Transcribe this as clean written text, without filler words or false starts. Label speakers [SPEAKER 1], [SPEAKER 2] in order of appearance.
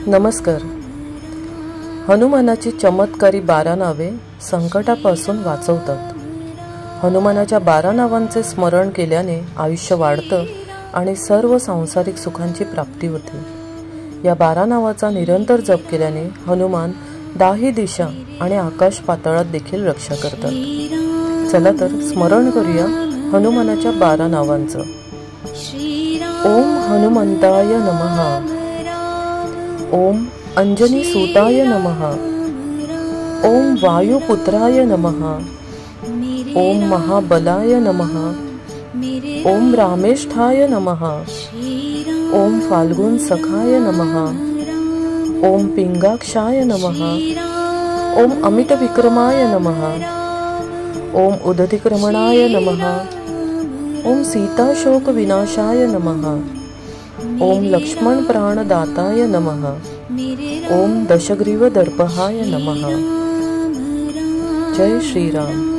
[SPEAKER 1] नमस्कार. हनुमानाची चमत्कारी 12 नावे संकटापासून वाचवतात. हनुमानाच्या 12 नावांचे स्मरण केल्याने आयुष्य वाढतं आणि सर्व सांसारिक सुखांची प्राप्ती होते. या 12 नावाचा निरंतर जप केल्याने हनुमान दाही दिशा आणि आकाश पाताळात देखील रक्षा करतात. चला तर स्मरण करूया हनुमानाच्या 12 नावांचं. ओम हनुमंताय नमः. ओम अंजनी सूताय नमः. ओम वायुपुत्राय नमः. ओम महाबलाय नमः. ओम रामेष्ठाय नमः. ओम फाल्गुन सखाय नमः. ओम पिंगाक्षाय नमः. ओम अमित विक्रमाय नमः. ओम उदतिक्रमणाय नमः. ओम सीताशोक विनाशाय नमः. ओम लक्ष्मण प्राणदाताय नमः. ओम दशग्रीव दर्पहाय नमः. जय श्री राम.